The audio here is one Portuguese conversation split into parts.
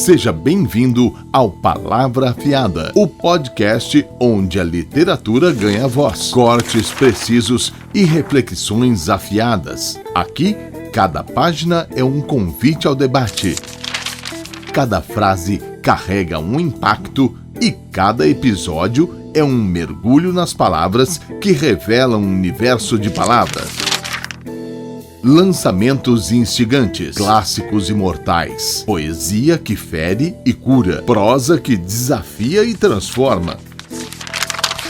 Seja bem-vindo ao Palavra Afiada, o podcast onde a literatura ganha voz, cortes precisos e reflexões afiadas. Aqui, cada página é um convite ao debate. Cada frase carrega um impacto e cada episódio é um mergulho nas palavras que revelam um universo de palavras. Lançamentos instigantes, clássicos imortais, poesia que fere e cura, prosa que desafia e transforma.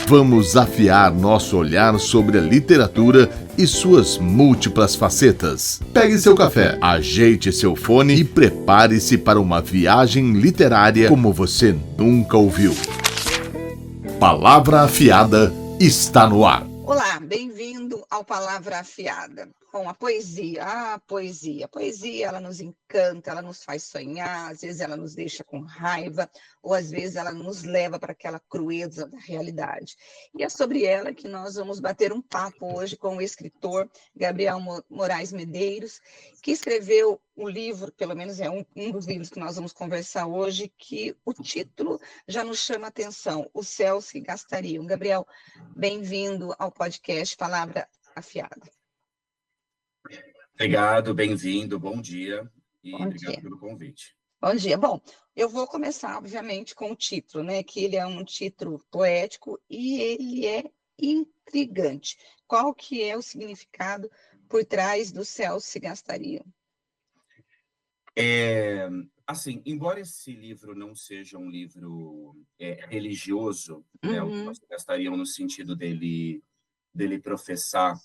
Vamos afiar nosso olhar sobre a literatura e suas múltiplas facetas. Pegue seu café, ajeite seu fone e prepare-se para uma viagem literária como você nunca ouviu. Palavra Afiada está no ar. Olá, bem-vindo ao Palavra Afiada, com a poesia. A poesia, ela nos encanta, ela nos faz sonhar, às vezes ela nos deixa com raiva, ou às vezes ela nos leva para aquela crueza da realidade. E é sobre ela que nós vamos bater um papo hoje com o escritor Gabriel Moraes Medeiros, que escreveu um livro, pelo menos é um dos livros que nós vamos conversar hoje, que o título já nos chama a atenção, Os Céus Se Gastariam. Gabriel, bem-vindo ao podcast Palavra Afiada. Obrigado, bem-vindo, bom dia e Bom obrigado dia. pelo convite. Bom dia. Bom, eu vou começar, obviamente, com o título, né? Que ele é um título poético e ele é intrigante. Qual que é o significado por trás do Céus Se Gastariam? Assim, embora esse livro não seja um livro religioso, né, o que nós gastaríamos no sentido dele professar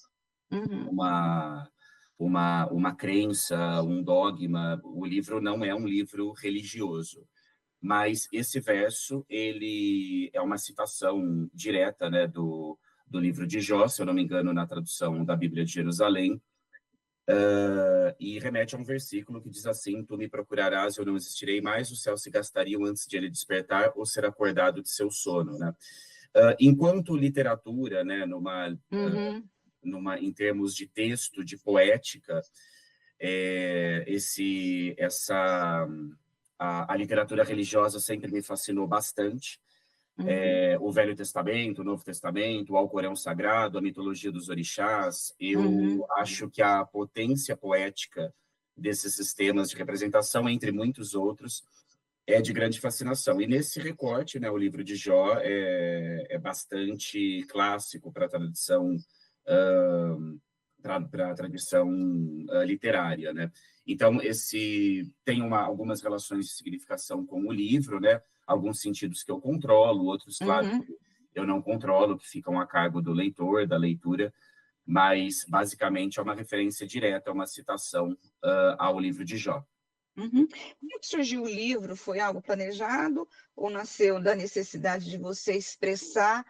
uma crença, um dogma, o livro não é um livro religioso. Mas esse verso, ele é uma citação direta, né, do livro de Jó, se eu não me engano, na tradução da Bíblia de Jerusalém, e remete a um versículo que diz assim: tu me procurarás, eu não existirei mais, os céus se gastariam antes de ele despertar ou ser acordado de seu sono, né? Enquanto literatura, né, em termos de texto, de poética, a literatura religiosa sempre me fascinou bastante. O Velho Testamento, o Novo Testamento, o Alcorão Sagrado, a mitologia dos orixás. Eu acho que a potência poética desses sistemas de representação, entre muitos outros, é de grande fascinação. E nesse recorte, né, o livro de Jó é bastante clássico para a tradição literária, né? Então, tem algumas relações de significação com o livro, né? Alguns sentidos que eu controlo, outros, claro, que eu não controlo, que ficam a cargo do leitor, da leitura, mas, basicamente, é uma referência direta, é uma citação ao livro de Jó. Como que surgiu o livro? Foi algo planejado ou nasceu da necessidade de você expressar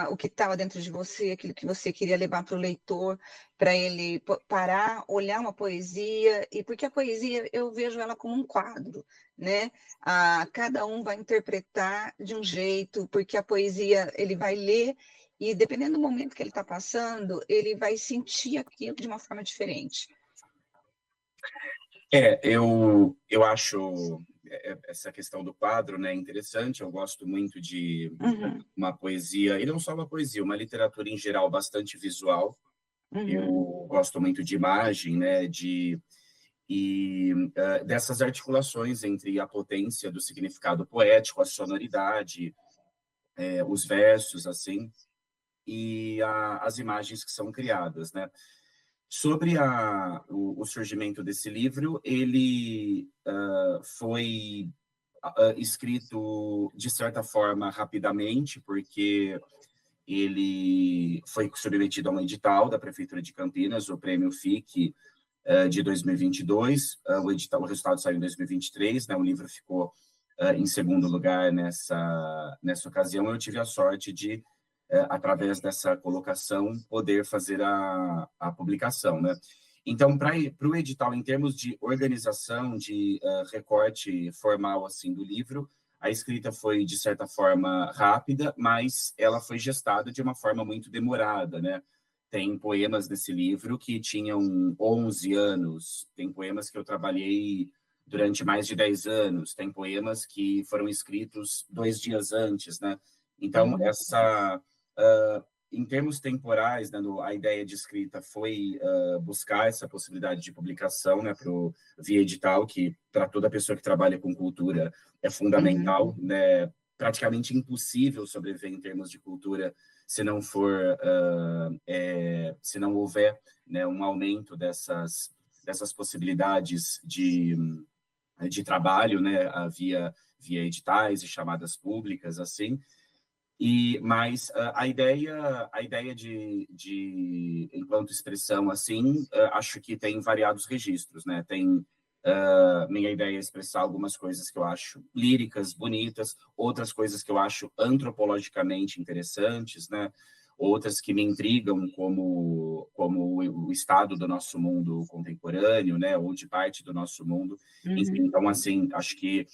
o que estava dentro de você, aquilo que você queria levar para o leitor, para ele parar, olhar uma poesia? E porque a poesia, eu vejo ela como um quadro, né? Cada um vai interpretar de um jeito, porque a poesia ele vai ler e, dependendo do momento que ele está passando, ele vai sentir aquilo de uma forma diferente. Eu acho essa questão do quadro, né, interessante. Eu gosto muito de uma poesia, e não só uma poesia, uma literatura em geral bastante visual. Eu gosto muito de imagem, né, dessas articulações entre a potência do significado poético, a sonoridade, os versos, assim, e as imagens que são criadas, né? Sobre o surgimento desse livro, ele foi escrito, de certa forma, rapidamente, porque ele foi submetido a um edital da Prefeitura de Campinas, o Prêmio FIC de 2022. O resultado saiu em 2023, né? O livro ficou em segundo lugar nessa ocasião. Eu tive a sorte de, através dessa colocação, poder fazer a publicação, né? Então, para o edital, em termos de organização, de recorte formal assim do livro, a escrita foi, de certa forma, rápida, mas ela foi gestada de uma forma muito demorada, né? Tem poemas nesse livro que tinham 11 anos, tem poemas que eu trabalhei durante mais de 10 anos, tem poemas que foram escritos 2 dias antes, né? Então, em termos temporais, né, a ideia de escrita foi buscar essa possibilidade de publicação, né, via edital, que para toda pessoa que trabalha com cultura é fundamental, né? Praticamente impossível sobreviver em termos de cultura se não se não houver, né, um aumento dessas possibilidades de trabalho, né, via editais e chamadas públicas, assim. Mas a ideia de enquanto expressão, assim, acho que tem variados registros, né? Minha ideia é expressar algumas coisas que eu acho líricas, bonitas, outras coisas que eu acho antropologicamente interessantes, né? Outras que me intrigam, como o estado do nosso mundo contemporâneo, né? Ou de parte do nosso mundo. Enfim, então, assim, acho que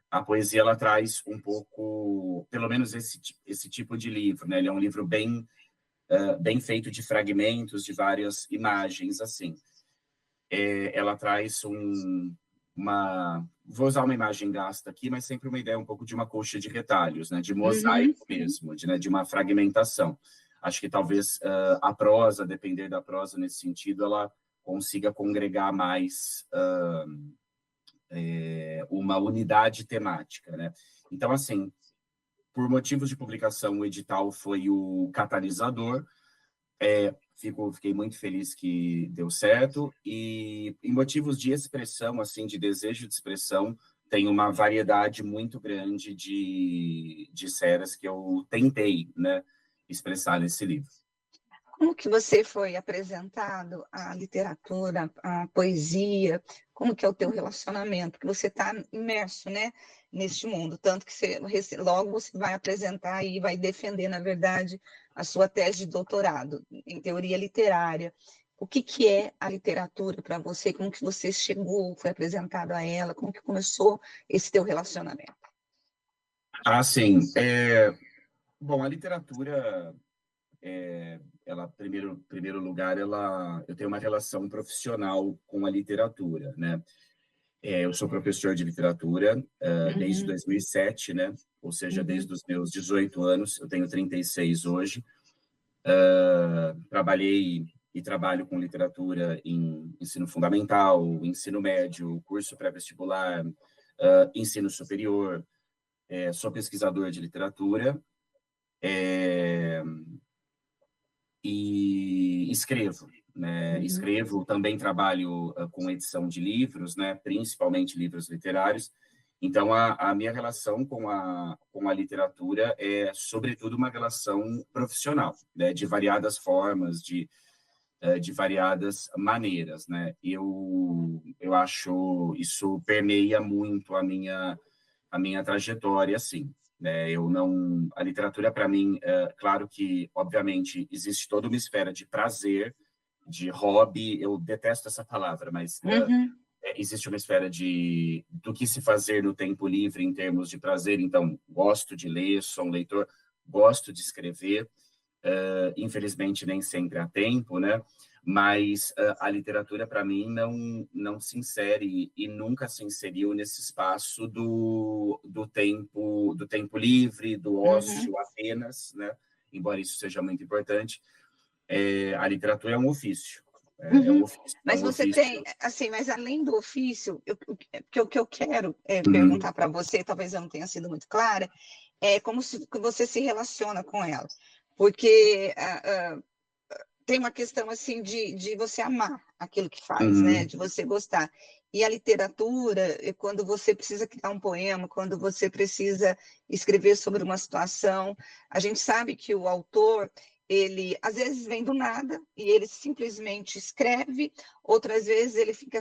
a poesia, ela traz um pouco, pelo menos esse tipo de livro, né? Ele é um livro bem feito de fragmentos, de várias imagens, assim. Ela traz vou usar uma imagem gasta aqui, mas sempre uma ideia um pouco de uma colcha de retalhos, né? De mosaico mesmo, de uma fragmentação. Acho que talvez a prosa, depender da prosa nesse sentido, ela consiga congregar mais uma unidade temática, né? Então, assim, por motivos de publicação, o edital foi o catalisador. Fiquei muito feliz que deu certo. E em motivos de expressão, assim, de desejo de expressão, tem uma variedade muito grande de ceras que eu tentei, né, expressar nesse livro. Como que você foi apresentado à literatura, à poesia? Como que é o teu relacionamento? Que você está imerso, né, neste mundo, tanto que logo você vai apresentar e vai defender, na verdade, a sua tese de doutorado em teoria literária. O que é a literatura para você? Como que você chegou, foi apresentado a ela? Como que começou esse teu relacionamento? Sim. Bom, a literatura... ela, primeiro lugar, eu tenho uma relação profissional com a literatura, né? Eu sou professor de literatura desde 2007, né? Ou seja, desde os meus 18 anos, eu tenho 36 hoje. Trabalhei e trabalho com literatura em ensino fundamental, ensino médio, curso pré-vestibular, ensino superior. Sou pesquisador de literatura. E escrevo, né? Escrevo, também trabalho com edição de livros, né? Principalmente livros literários. Então, a minha relação com a literatura é, sobretudo, uma relação profissional, né? De variadas formas, de variadas maneiras, né? Eu acho isso permeia muito a minha trajetória, assim. A literatura, para mim, claro que, obviamente, existe toda uma esfera de prazer, de hobby, eu detesto essa palavra, mas existe uma esfera do que se fazer no tempo livre em termos de prazer. Então, gosto de ler, sou um leitor, gosto de escrever, infelizmente nem sempre há tempo, né? Mas a literatura, para mim, não se insere e nunca se inseriu nesse espaço do tempo livre, do ócio apenas, né? Embora isso seja muito importante, a literatura é um ofício. Mas você tem, assim, mas além do ofício, o que eu quero perguntar para você, talvez eu não tenha sido muito clara, é como você se relaciona com ela. Porque tem uma questão assim de você amar aquilo que faz, né? De você gostar. E a literatura, quando você precisa criar um poema, quando você precisa escrever sobre uma situação, a gente sabe que o autor, ele às vezes vem do nada e ele simplesmente escreve, outras vezes ele fica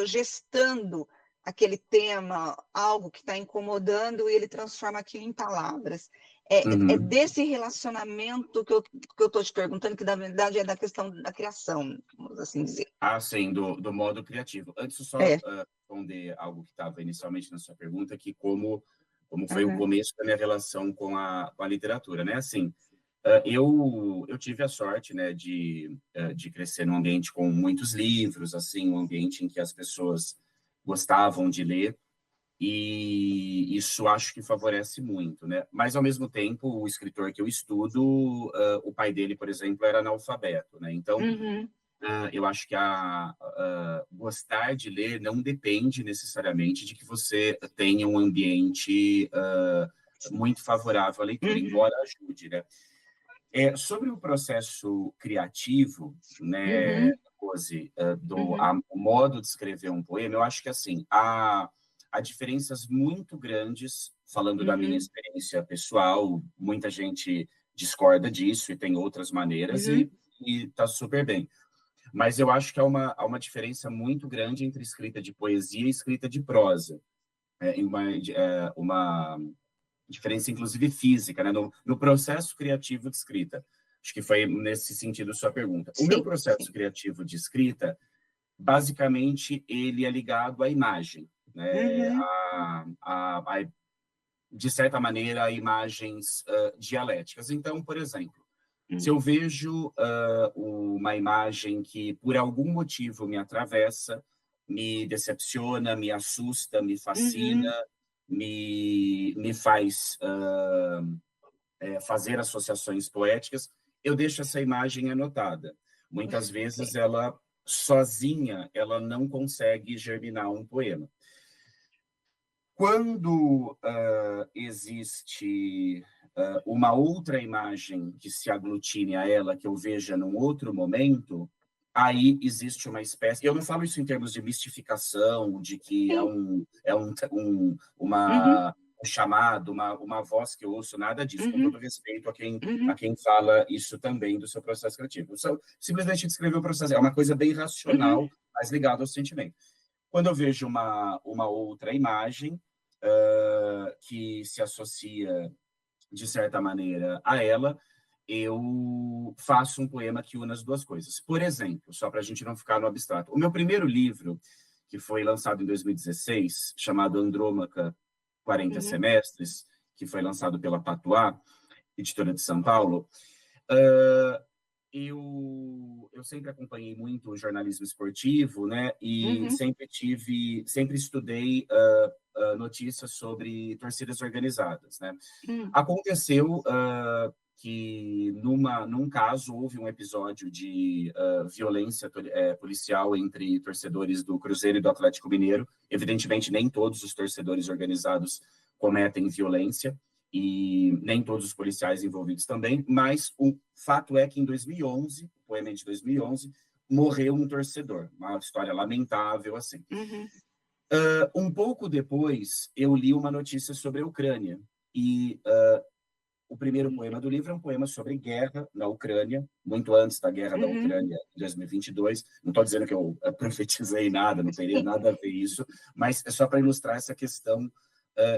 gestando aquele tema, algo que está incomodando, e ele transforma aquilo em palavras. É desse relacionamento que eu estou te perguntando, que na verdade é da questão da criação, vamos assim dizer. Sim, do modo criativo. Antes, só responder algo que estava inicialmente na sua pergunta, que como foi o começo da minha relação com a literatura, né? Assim, eu tive a sorte, né, de crescer num ambiente com muitos livros, assim, um ambiente em que as pessoas gostavam de ler, e isso acho que favorece muito, né? Mas, ao mesmo tempo, o escritor que eu estudo, o pai dele, por exemplo, era analfabeto, né? Então, eu acho que gostar de ler não depende necessariamente de que você tenha um ambiente muito favorável à leitura, embora ajude, né? Sobre o processo criativo, né, Rose, o modo de escrever um poema, eu acho que, assim, há diferenças muito grandes, falando da minha experiência pessoal, muita gente discorda disso e tem outras maneiras, e está super bem. Mas eu acho que há uma diferença muito grande entre escrita de poesia e escrita de prosa. Uma diferença, inclusive, física, né? No processo criativo de escrita. Acho que foi nesse sentido a sua pergunta. O meu processo criativo de escrita, basicamente, ele é ligado à imagem, né? De certa maneira, a imagens dialéticas. Então, por exemplo, se eu vejo uma imagem que, por algum motivo, me atravessa, me decepciona, me assusta, me fascina, me faz fazer associações poéticas, eu deixo essa imagem anotada. Muitas vezes, ela, sozinha, ela não consegue germinar um poema. Quando existe uma outra imagem que se aglutine a ela, que eu veja num outro momento, aí existe uma espécie... Eu não falo isso em termos de mistificação, de que um chamado, uma voz que eu ouço, nada disso, com todo respeito a quem fala isso também do seu processo criativo. Simplesmente descrever o processo, é uma coisa bem racional, mas ligada ao sentimento. Quando eu vejo uma outra imagem que se associa, de certa maneira, a ela, eu faço um poema que une as duas coisas. Por exemplo, só para a gente não ficar no abstrato, o meu primeiro livro, que foi lançado em 2016, chamado Andrômaca 40 Semestres, que foi lançado pela Patuá, editora de São Paulo, eu sempre acompanhei muito o jornalismo esportivo, né? E sempre estudei notícias sobre torcidas organizadas, né? Aconteceu que num caso houve um episódio de violência policial entre torcedores do Cruzeiro e do Atlético Mineiro. Evidentemente, nem todos os torcedores organizados cometem violência, e nem todos os policiais envolvidos também, mas o fato é que em 2011, o poema de 2011, morreu um torcedor, uma história lamentável, assim. Um pouco depois, eu li uma notícia sobre a Ucrânia, e o primeiro poema do livro é um poema sobre guerra na Ucrânia, muito antes da guerra da Ucrânia, em 2022. Não estou dizendo que eu profetizei nada, não teria nada a ver isso, mas é só para ilustrar essa questão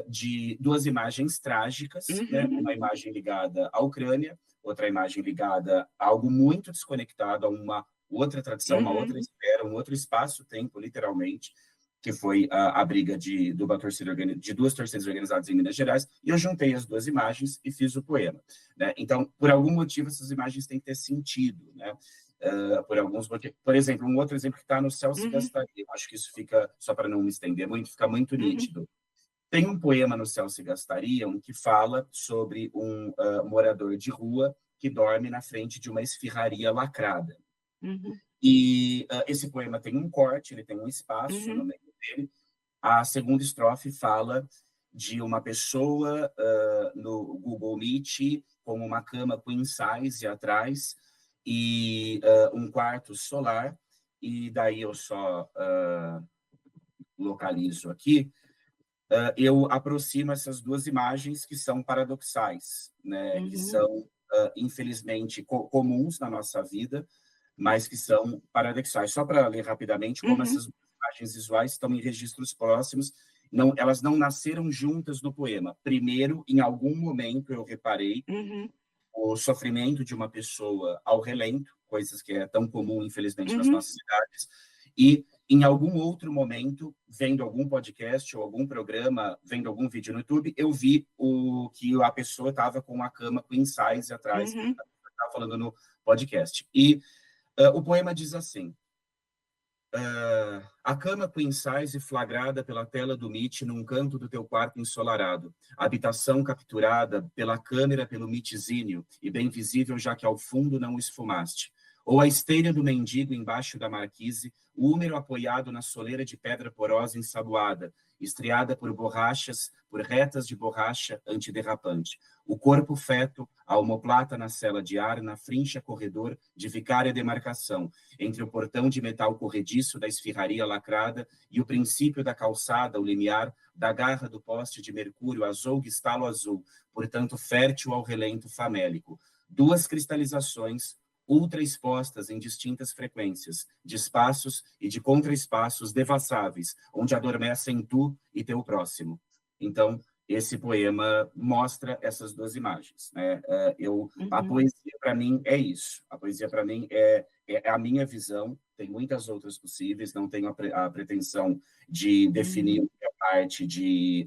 de duas imagens trágicas, né? Uma imagem ligada à Ucrânia, outra imagem ligada a algo muito desconectado, a uma outra tradição, uma outra esfera, um outro espaço-tempo, literalmente, que foi a briga de duas torcidas organizadas em Minas Gerais, e eu juntei as duas imagens e fiz o poema, né? Então, por algum motivo, essas imagens têm que ter sentido, né? Por exemplo, um outro exemplo que está no Céu se Gastaria, acho que isso fica, só para não me estender muito, fica muito nítido. Tem um poema no Céu se Gastariam que fala sobre um morador de rua que dorme na frente de uma esfirraria lacrada. E esse poema tem um corte, ele tem um espaço no meio dele. A segunda estrofe fala de uma pessoa no Google Meet com uma cama queen size atrás e um quarto solar, e daí eu só localizo aqui. Eu aproximo essas duas imagens que são paradoxais, né? Que são, infelizmente, comuns na nossa vida, mas que são paradoxais. Só para ler rapidamente como essas imagens visuais estão em registros próximos, elas não nasceram juntas no poema. Primeiro, em algum momento, eu reparei o sofrimento de uma pessoa ao relento, coisas que é tão comum, infelizmente, nas nossas cidades, e em algum outro momento, vendo algum podcast ou algum programa, vendo algum vídeo no YouTube, eu vi que a pessoa estava com a cama queen size atrás, estava falando no podcast. E o poema diz assim: a cama queen size flagrada pela tela do Meet num canto do teu quarto ensolarado. Habitação capturada pela câmera pelo Meetzinho e bem visível já que ao fundo não esfumaste. Ou a esteira do mendigo embaixo da marquise, o húmero apoiado na soleira de pedra porosa ensaboada, estriada por borrachas, por retas de borracha antiderrapante. O corpo feto, a omoplata na cela de ar, na frincha corredor de vicária demarcação, entre o portão de metal corrediço da esfirraria lacrada e o princípio da calçada, o limiar, da garra do poste de mercúrio azougue estalo azul, portanto fértil ao relento famélico. Duas cristalizações ultra expostas em distintas frequências, de espaços e de contraespaços devassáveis, onde adormecem tu e teu próximo. Então, esse poema mostra essas duas imagens, né? A poesia, para mim, é isso. A poesia, para mim, é a minha visão. Tem muitas outras possíveis, não tenho a pretensão de definir a parte de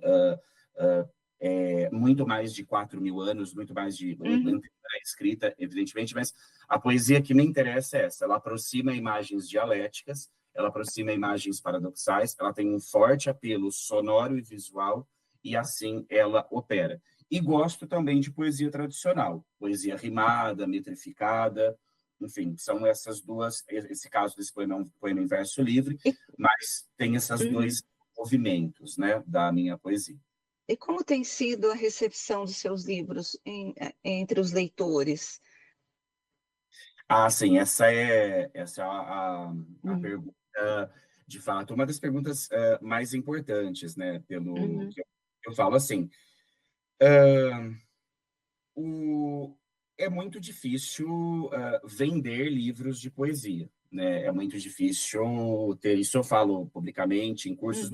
muito mais de 4.000 anos, muito mais de escrita, evidentemente, mas a poesia que me interessa é essa. Ela aproxima imagens dialéticas, ela aproxima imagens paradoxais, ela tem um forte apelo sonoro e visual, e assim ela opera. E gosto também de poesia tradicional, poesia rimada, metrificada, enfim, são essas duas, esse caso desse poema é um poema em verso livre, mas tem esses dois movimentos, né, da minha poesia. E como tem sido a recepção dos seus livros entre os leitores? Sim, essa é a pergunta, de fato, uma das perguntas mais importantes, né, pelo que eu falo assim. É muito difícil vender livros de poesia, né? É muito difícil ter isso. Eu falo publicamente em cursos.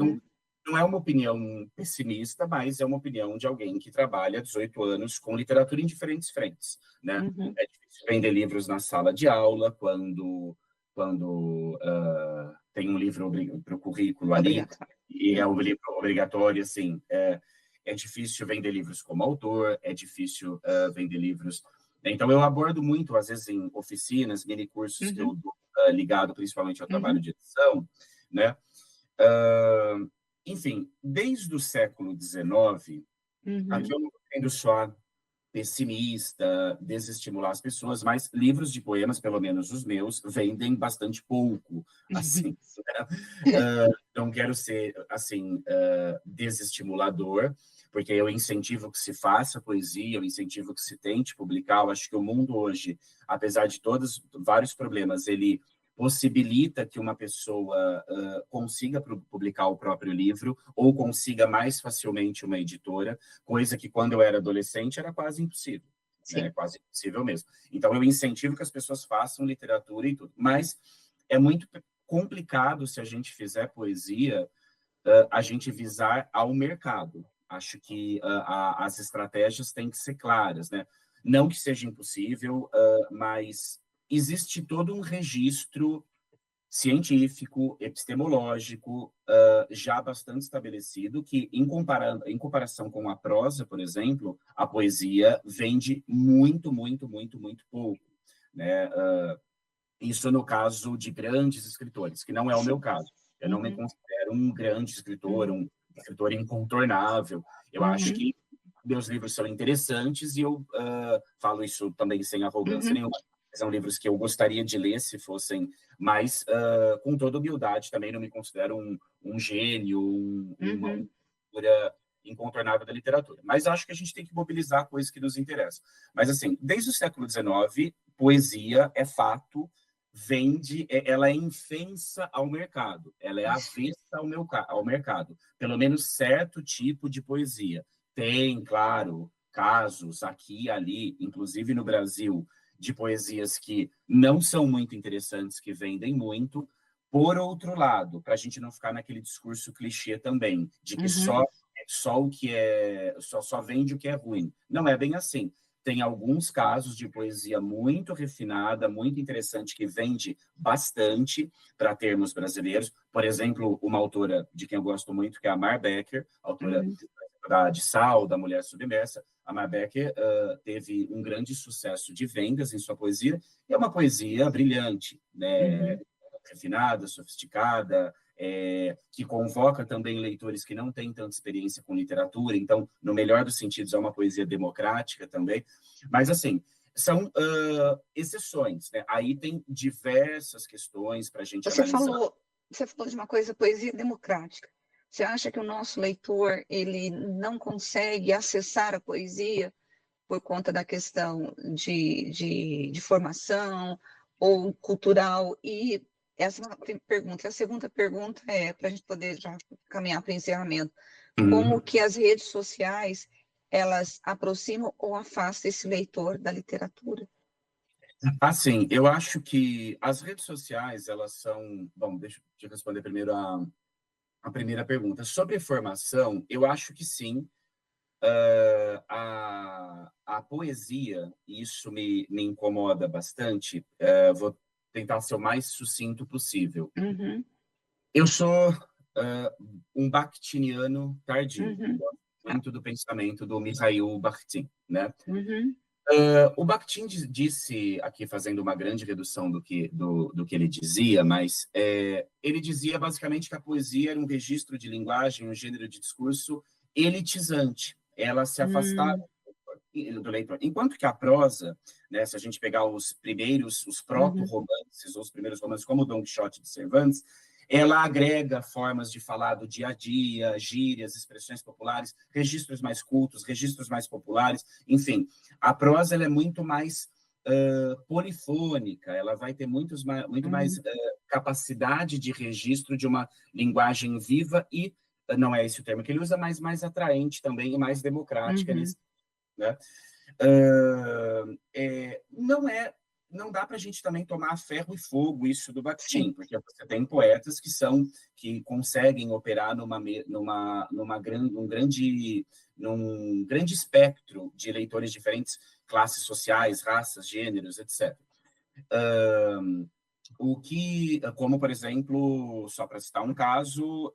Não é uma opinião pessimista, mas é uma opinião de alguém que trabalha há 18 anos com literatura em diferentes frentes, né? É difícil vender livros na sala de aula quando tem um livro para o currículo ali e é um livro obrigatório, assim. É difícil vender livros como autor, é difícil vender livros. Então, eu abordo muito, às vezes, em oficinas, mini-cursos que eu dou ligado principalmente ao trabalho de edição, né? Enfim, desde o século XIX, aqui eu não estou sendo só pessimista, desestimular as pessoas, mas livros de poemas, pelo menos os meus, vendem bastante pouco, assim. Não quero ser, assim, desestimulador, porque eu incentivo que se faça poesia, eu incentivo que se tente publicar. Eu acho que o mundo hoje, apesar de todos vários problemas, ele possibilita que uma pessoa consiga publicar o próprio livro ou consiga mais facilmente uma editora, coisa que quando eu era adolescente era quase impossível, né? Quase impossível mesmo. Então eu incentivo que as pessoas façam literatura e tudo, mas é muito complicado se a gente fizer poesia, a gente visar ao mercado. Acho que as estratégias têm que ser claras, né? Não que seja impossível, mas existe todo um registro científico, epistemológico, já bastante estabelecido, que, em comparação com a prosa, por exemplo, a poesia vende muito, muito, muito, muito pouco, né? Isso no caso de grandes escritores, que não é o meu caso. Eu não me considero um grande escritor, um escritor incontornável. Eu acho que meus livros são interessantes e eu falo isso também sem arrogância nenhuma. São livros que eu gostaria de ler se fossem, mas com toda humildade também não me considero um gênio, uma figura incontornável da literatura. Mas acho que a gente tem que mobilizar coisas que nos interessam. Mas, assim, desde o século XIX, poesia é fato, vende, ela é infensa ao mercado, ela é avessa ao mercado, pelo menos certo tipo de poesia. Tem, claro, casos aqui e ali, inclusive no Brasil, de poesias que não são muito interessantes, que vendem muito. Por outro lado, para a gente não ficar naquele discurso clichê também, de que só o que só vende o que é ruim. Não é bem assim. Tem alguns casos de poesia muito refinada, muito interessante, que vende bastante para termos brasileiros. Por exemplo, uma autora de quem eu gosto muito, que é a Mar Becker, autora de Sal, da Mulher Submersa. A Mar Becker teve um grande sucesso de vendas em sua poesia, e é uma poesia brilhante, né? refinada, sofisticada, que convoca também leitores que não têm tanta experiência com literatura, então, no melhor dos sentidos, é uma poesia democrática também. Mas, assim, são exceções, né? Aí tem diversas questões para a gente analisar. Você falou de uma coisa, poesia democrática. Você acha que o nosso leitor ele não consegue acessar a poesia por conta da questão de formação ou cultural? E essa é uma pergunta. A segunda pergunta é, para a gente poder já caminhar para o encerramento, como que as redes sociais elas aproximam ou afastam esse leitor da literatura? Assim, eu acho que as redes sociais, elas são... Bom, deixa eu responder primeiro a primeira pergunta. Sobre formação, eu acho que sim. A poesia, e isso me incomoda bastante, vou tentar ser o mais sucinto possível. Uhum. Eu sou um bakhtiniano tardio. Uhum. Gosto muito do pensamento do Mikhail Bakhtin, né? Uhum. O Bakhtin disse, aqui fazendo uma grande redução do que ele dizia, mas ele dizia basicamente que a poesia era um registro de linguagem, um gênero de discurso elitizante. Ela se afastava do leitor. Enquanto que a prosa, né, se a gente pegar os proto-romances, ou os primeiros romances, como o Don Quixote de Cervantes, ela agrega formas de falar do dia a dia, gírias, expressões populares, registros mais cultos, registros mais populares, enfim. A prosa ela é muito mais polifônica, ela vai ter muito mais capacidade de registro de uma linguagem viva e, não é esse o termo que ele usa, mas mais atraente também e mais democrática, né? Não dá para a gente também tomar a ferro e fogo isso do Bakhtin, porque você tem poetas que conseguem operar num grande espectro de leitores diferentes, classes sociais, raças, gêneros, etc. Como, por exemplo, só para citar um caso,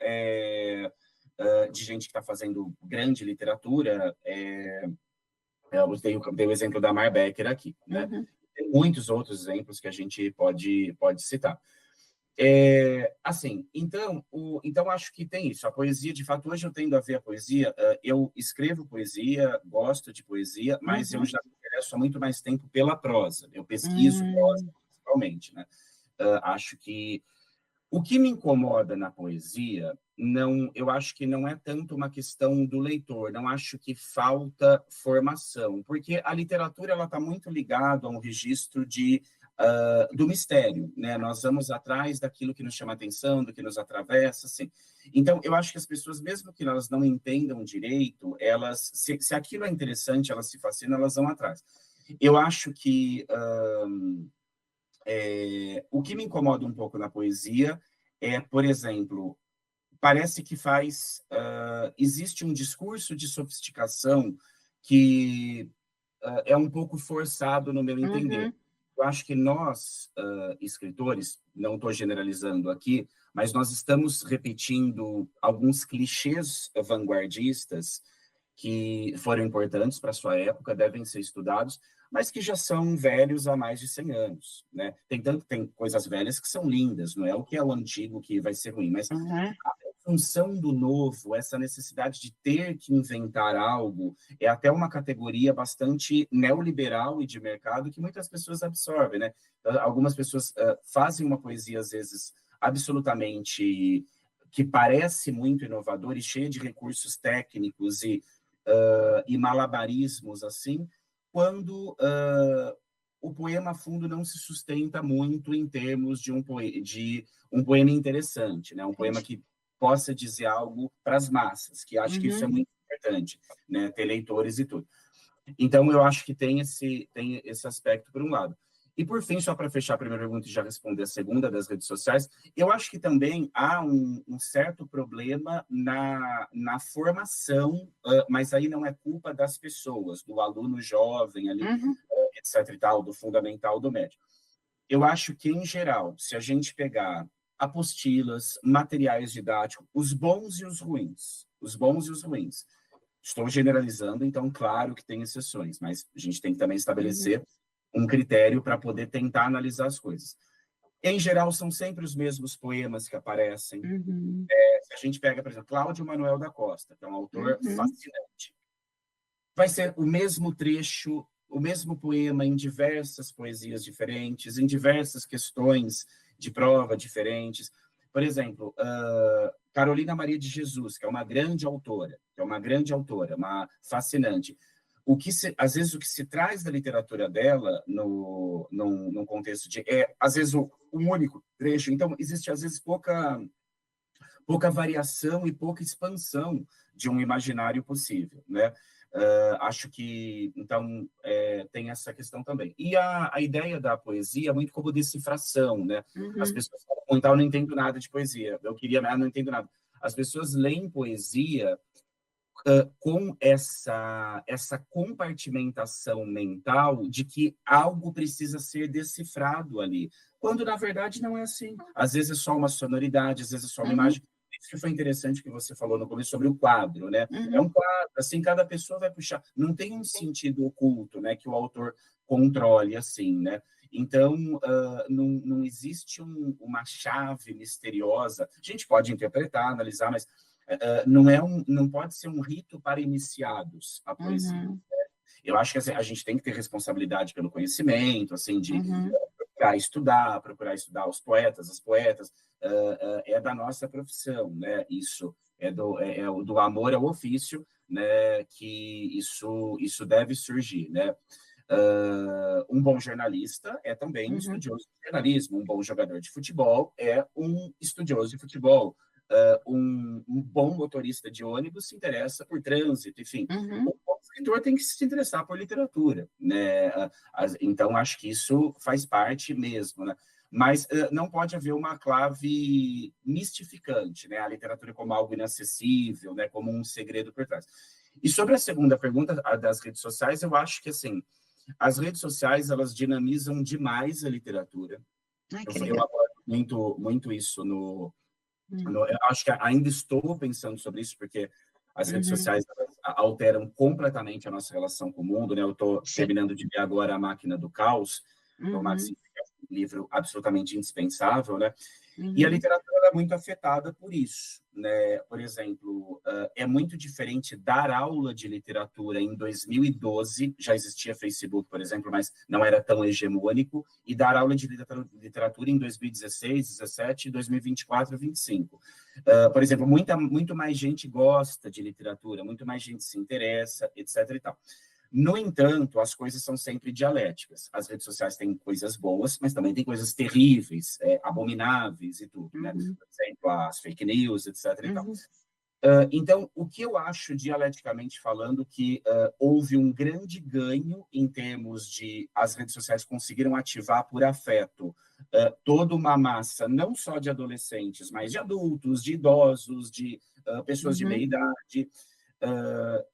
de gente que está fazendo grande literatura, eu dei o exemplo da Mar Becker aqui, né? Tem muitos outros exemplos que a gente pode citar. Assim, então acho que tem isso. A poesia, de fato, hoje eu tendo a ver a poesia, eu escrevo poesia, gosto de poesia, mas eu já me interesso há muito mais tempo pela prosa. Eu pesquiso prosa, principalmente, né? Acho que o que me incomoda na poesia, eu acho que não é tanto uma questão do leitor, não acho que falta formação, porque a literatura ela está muito ligada a um registro do mistério, né? Nós vamos atrás daquilo que nos chama atenção, do que nos atravessa, assim. Então, eu acho que as pessoas, mesmo que elas não entendam direito, se aquilo é interessante, elas se fascinam, elas vão atrás. Eu acho que o que me incomoda um pouco na poesia por exemplo, parece que existe um discurso de sofisticação que é um pouco forçado no meu entender. Eu acho que nós, escritores, não estou generalizando aqui, mas nós estamos repetindo alguns clichês vanguardistas que foram importantes para a sua época, devem ser estudados, mas que já são velhos há mais de 100 anos, né? Tem coisas velhas que são lindas, não é o que é o antigo que vai ser ruim, mas a função do novo, essa necessidade de ter que inventar algo, é até uma categoria bastante neoliberal e de mercado que muitas pessoas absorvem, né? Algumas pessoas fazem uma poesia, às vezes, absolutamente que parece muito inovadora e cheia de recursos técnicos e malabarismos, assim, quando o poema a fundo não se sustenta muito em termos de um poema interessante, né? Um poema que possa dizer algo para as massas, que acho que isso é muito importante, né? Ter leitores e tudo. Então, eu acho que tem esse aspecto por um lado. E, por fim, só para fechar a primeira pergunta e já responder a segunda das redes sociais, eu acho que também há um certo problema na formação, mas aí não é culpa das pessoas, do aluno jovem ali, etc. e tal, do fundamental, do médio. Eu acho que, em geral, se a gente pegar apostilas, materiais didáticos, os bons e os ruins, estou generalizando, então, claro que tem exceções, mas a gente tem que também estabelecer um critério para poder tentar analisar as coisas. Em geral, são sempre os mesmos poemas que aparecem. Se a gente pega, por exemplo, Cláudio Manuel da Costa, que é um autor fascinante, vai ser o mesmo trecho, o mesmo poema em diversas poesias diferentes, em diversas questões de prova diferentes. Por exemplo, Carolina Maria de Jesus, que é uma grande autora, uma fascinante. Às vezes, o que se traz da literatura dela, num contexto às vezes, um único trecho. Então, existe, às vezes, pouca variação e pouca expansão de um imaginário possível, né? Acho que, então, tem essa questão também. E a ideia da poesia é muito como decifração, né? As pessoas falam, então, eu não entendo nada de poesia. Eu queria, mas não entendo nada. As pessoas leem poesia com essa compartimentação mental de que algo precisa ser decifrado ali, quando, na verdade, não é assim. Às vezes é só uma sonoridade, às vezes é só uma imagem. Isso que foi interessante que você falou no começo sobre o quadro, né? É um quadro, assim, cada pessoa vai puxar. Não tem um sentido oculto, né, que o autor controle, assim, né? Então, não existe uma chave misteriosa. A gente pode interpretar, analisar, mas não pode ser um rito para iniciados a poesia. Eu acho que assim, a gente tem que ter responsabilidade pelo conhecimento, assim, de procurar estudar os poetas, as poetas, é da nossa profissão, né? Isso é do amor ao ofício, né? Que isso deve surgir, né? Um bom jornalista é também um estudioso de jornalismo, um bom jogador de futebol é um estudioso de futebol. Um bom motorista de ônibus se interessa por trânsito, enfim. Um bom escritor tem que se interessar por literatura, né? Então, acho que isso faz parte mesmo, né? Mas não pode haver uma clave mistificante, né? A literatura como algo inacessível, né? Como um segredo por trás. E sobre a segunda pergunta, a das redes sociais, eu acho que, assim, as redes sociais, elas dinamizam demais a literatura. Eu abordo muito isso eu acho que ainda estou pensando sobre isso, porque as redes sociais alteram completamente a nossa relação com o mundo, né? Eu estou terminando de ler agora A Máquina do Caos, do Max, que é um livro absolutamente indispensável, né? E a literatura é muito afetada por isso, né? Por exemplo, é muito diferente dar aula de literatura em 2012, já existia Facebook, por exemplo, mas não era tão hegemônico, e dar aula de literatura em 2016, 17, 2024, 25. Por exemplo, muito mais gente gosta de literatura, muito mais gente se interessa, etc. e tal. No entanto, as coisas são sempre dialéticas. As redes sociais têm coisas boas, mas também tem coisas terríveis, abomináveis e tudo, né? Por exemplo, as fake news, etc. e tal. Então, o que eu acho, dialeticamente falando, que houve um grande ganho em termos de as redes sociais conseguiram ativar por afeto toda uma massa, não só de adolescentes, mas de adultos, de idosos, de pessoas de meia idade,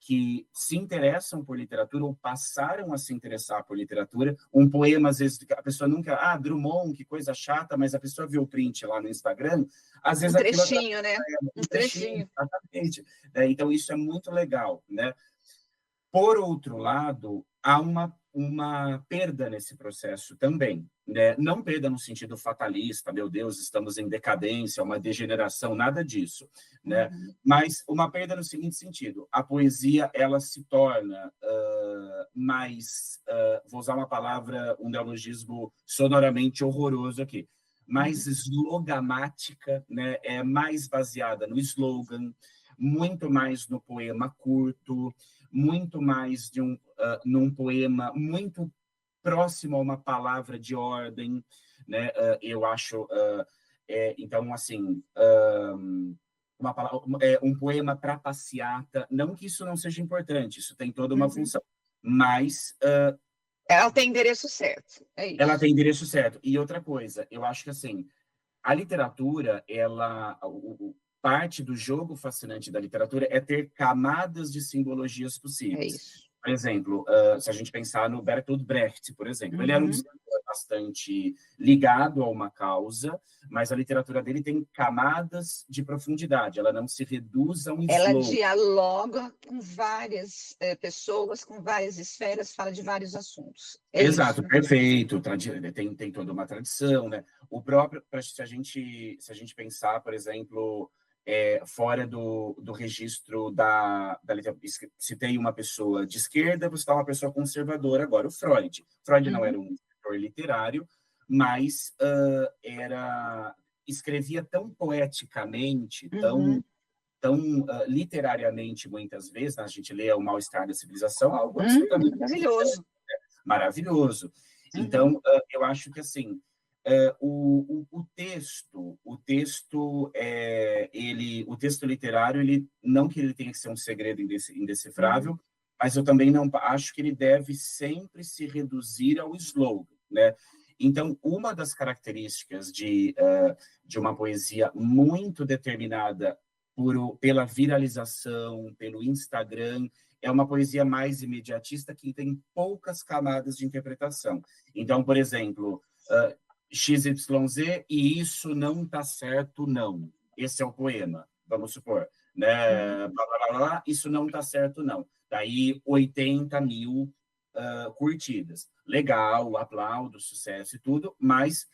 que se interessam por literatura ou passaram a se interessar por literatura. Um poema, às vezes, a pessoa nunca... Drummond, que coisa chata, mas a pessoa vê o print lá no Instagram, às vezes... Um trechinho, né? Um trechinho. Exatamente. Então, isso é muito legal, né? Por outro lado, há uma perda nesse processo também, né? Não perda no sentido fatalista, meu Deus, estamos em decadência, uma degeneração, nada disso, né? Mas uma perda no seguinte sentido: a poesia ela se torna mais, vou usar uma palavra, um neologismo sonoramente horroroso aqui, mais slogamática, né? É mais baseada no slogan, muito mais no poema curto, muito mais num poema muito próximo a uma palavra de ordem, né? Eu acho, então, assim, um poema para passeata, não que isso não seja importante, isso tem toda uma função, mas... ela tem endereço certo, é isso. Ela tem endereço certo. E outra coisa, eu acho que, assim, a literatura, parte do jogo fascinante da literatura é ter camadas de simbologias possíveis. É isso. Por exemplo, se a gente pensar no Bertolt Brecht, por exemplo, ele era um escritor bastante ligado a uma causa, mas a literatura dele tem camadas de profundidade, ela não se reduz a um Ela slogan. dialoga com várias pessoas, com várias esferas, fala de vários assuntos. Exato, isso. perfeito. Tem toda uma tradição, né? O próprio, se a gente pensar, por exemplo, fora do registro da literatura, citei uma pessoa de esquerda, você está uma pessoa conservadora agora, o Freud. Freud não era um escritor literário, mas escrevia tão poeticamente, tão literariamente, muitas vezes, né? A gente lê O Mal-Estar da Civilização, algo absolutamente maravilhoso. Maravilhoso. Então, eu acho que, assim, o texto literário, não que ele tenha que ser um segredo indecifrável, mas eu também não acho que ele deve sempre se reduzir ao slogan, né? Então, uma das características de uma poesia muito determinada pela viralização, pelo Instagram, é uma poesia mais imediatista que tem poucas camadas de interpretação. Então, por exemplo, XYZ, e isso não está certo, não. Esse é o poema, vamos supor. Né? Blá, blá, blá, blá, isso não está certo, não. Daí 80 mil curtidas. Legal, aplaudo, sucesso e tudo, mas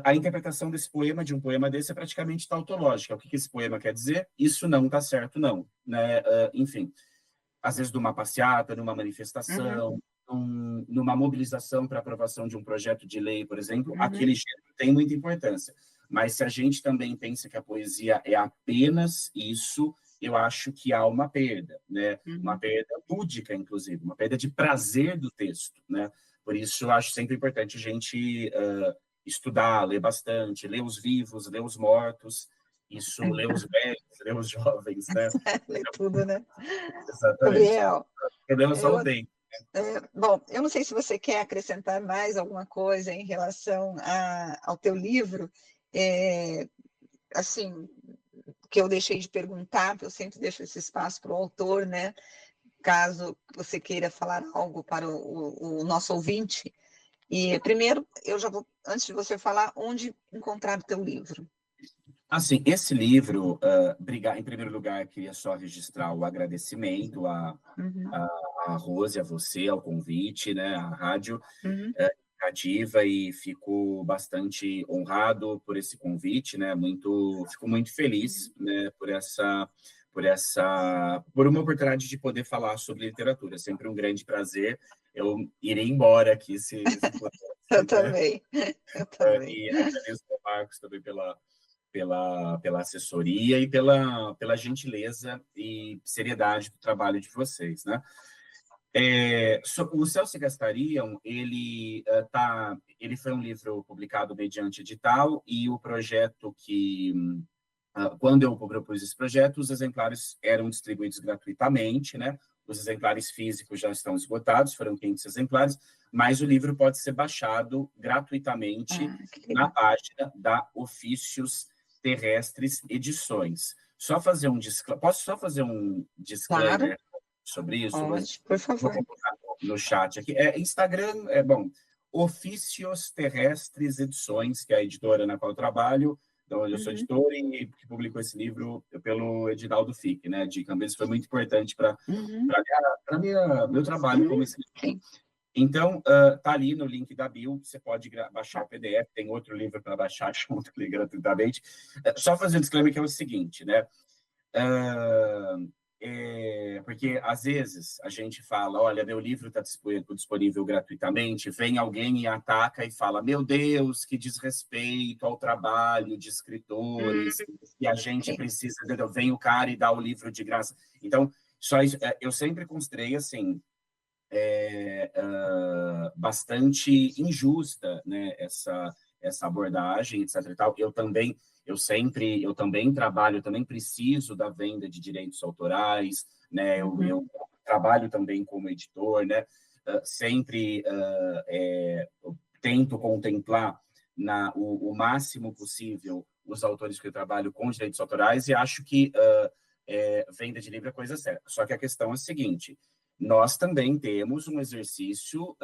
a interpretação desse poema, de um poema desse, é praticamente tautológica. O que esse poema quer dizer? Isso não está certo, não. Né? Enfim, às vezes numa passeata, numa manifestação, numa mobilização para aprovação de um projeto de lei, por exemplo, aquele gênero tem muita importância. Mas se a gente também pensa que a poesia é apenas isso, eu acho que há uma perda, né? Uma perda lúdica, inclusive, uma perda de prazer do texto, né? Por isso, eu acho sempre importante a gente estudar, ler bastante, ler os vivos, ler os mortos, isso, ler os velhos, ler os jovens, né? Ler tudo, né? Exatamente. Gabriel, O problema só o dente. Bom, eu não sei se você quer acrescentar mais alguma coisa em relação ao teu livro, assim, que eu deixei de perguntar, porque eu sempre deixo esse espaço para o autor, né? Caso você queira falar algo para o nosso ouvinte. E primeiro, eu já vou, antes de você falar, onde encontrar o teu livro? Assim, esse livro, em primeiro lugar, queria só registrar o agradecimento a Rose, a você, ao convite, né, à rádio Cativa, e fico bastante honrado por esse convite, né, fico muito feliz, né, por uma oportunidade de poder falar sobre literatura. É sempre um grande prazer. Eu irei embora aqui se puder. Eu também. E agradeço ao Marcos também pela assessoria e pela gentileza e seriedade do trabalho de vocês, né? O Céu se Gastariam, ele foi um livro publicado mediante edital, e o projeto quando eu propus esse projeto, os exemplares eram distribuídos gratuitamente, né? Os exemplares físicos já estão esgotados, foram 500 exemplares, mas o livro pode ser baixado gratuitamente na página da Ofícios Terrestres Edições. Posso só fazer um disclaimer sobre isso? Pode, por favor. Vou colocar no chat aqui. Instagram, Ofícios Terrestres Edições, que é a editora na qual eu trabalho. Então, eu sou editor e que publicou esse livro pelo Edinaldo Fick, né, de Campinas. Foi muito importante para meu trabalho como escritor. Então, tá ali no link da bio, você pode baixar o PDF, tem outro livro para baixar junto ali gratuitamente. Só fazer um disclaimer que é o seguinte, né? Porque, às vezes, a gente fala, olha, meu livro está disponível gratuitamente, vem alguém e ataca e fala, meu Deus, que desrespeito ao trabalho de escritores, e a gente precisa, vem o cara e dá o livro de graça. Então, só isso, eu sempre considerei, assim, bastante injusta, né, essa abordagem, etc. e tal. Eu também trabalho, eu também preciso da venda de direitos autorais, né? Eu trabalho também como editor, né? Sempre eu tento contemplar o máximo possível os autores que eu trabalho com direitos autorais, e acho que venda de livro é coisa séria. Só que a questão é a seguinte: nós também temos um exercício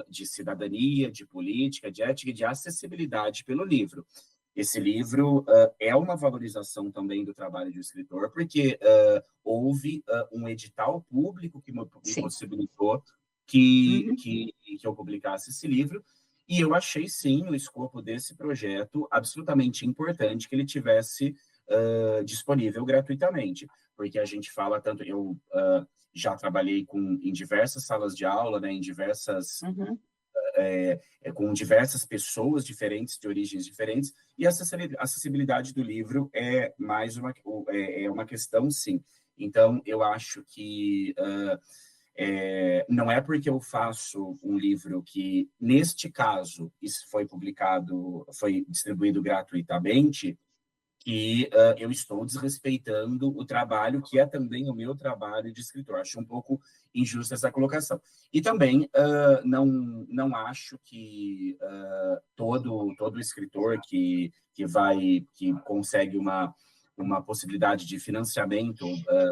de cidadania, de política, de ética e de acessibilidade pelo livro. Esse livro é uma valorização também do trabalho do escritor, porque houve um edital público que me possibilitou que eu publicasse esse livro, E eu achei, sim, o escopo desse projeto absolutamente importante que ele tivesse disponível gratuitamente, porque a gente fala tanto... Eu já trabalhei em diversas salas de aula, né, em diversas... com diversas pessoas diferentes, de origens diferentes, e a acessibilidade do livro é uma questão, sim. Então, eu acho que não é porque eu faço um livro que, neste caso, isso foi distribuído gratuitamente, que eu estou desrespeitando o trabalho, que é também o meu trabalho de escritor. Acho um pouco injusta essa colocação. E também não acho que todo escritor que consegue uma possibilidade de financiamento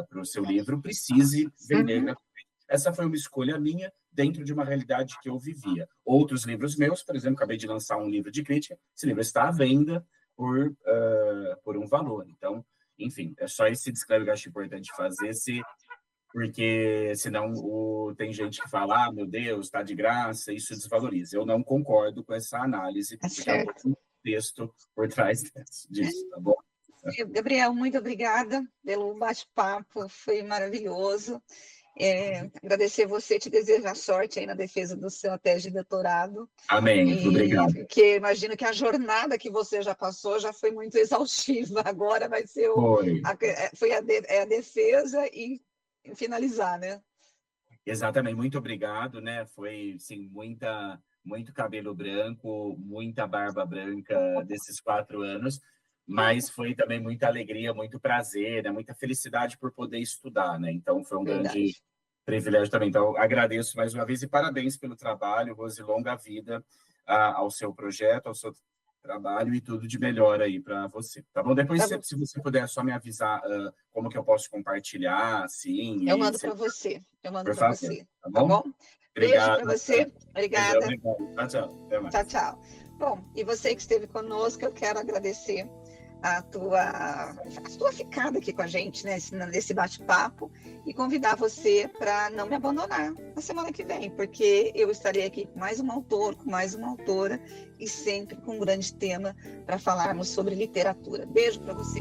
para o seu livro precise vender gratuitamente. Essa foi uma escolha minha dentro de uma realidade que eu vivia. Outros livros meus, por exemplo, acabei de lançar um livro de crítica, esse livro está à venda por um valor. Então, enfim, é só esse disclaimer que eu acho importante fazer, porque senão tem gente que fala, meu Deus, está de graça, isso desvaloriza. Eu não concordo com essa análise, porque há um texto por trás disso, tá bom? Gabriel, muito obrigada pelo bate-papo, foi maravilhoso. Agradecer você, te desejar sorte aí na defesa do seu tese de doutorado. Amém, obrigado. Porque imagino que a jornada que você já passou já foi muito exaustiva, agora vai ser a defesa e finalizar, né? Exatamente, muito obrigado, né? Foi, sim, muito cabelo branco, muita barba branca desses 4 anos, mas foi também muita alegria, muito prazer, né? Muita felicidade por poder estudar, né? Então, foi um grande privilégio também. Então, agradeço mais uma vez e parabéns pelo trabalho, Rose, longa vida ao seu projeto, ao seu trabalho e tudo de melhor aí para você, tá bom? Depois, se você puder só me avisar como que eu posso compartilhar, assim... Eu mando para você, tá bom? Beijo para você, obrigada. Tchau, tchau. Até mais. Tchau, tchau. Bom, e você que esteve conosco, eu quero agradecer a tua ficada aqui com a gente, né, nesse bate-papo, e convidar você para não me abandonar na semana que vem, porque eu estarei aqui com mais um autor, com mais uma autora, e sempre com um grande tema para falarmos sobre literatura. Beijo para você.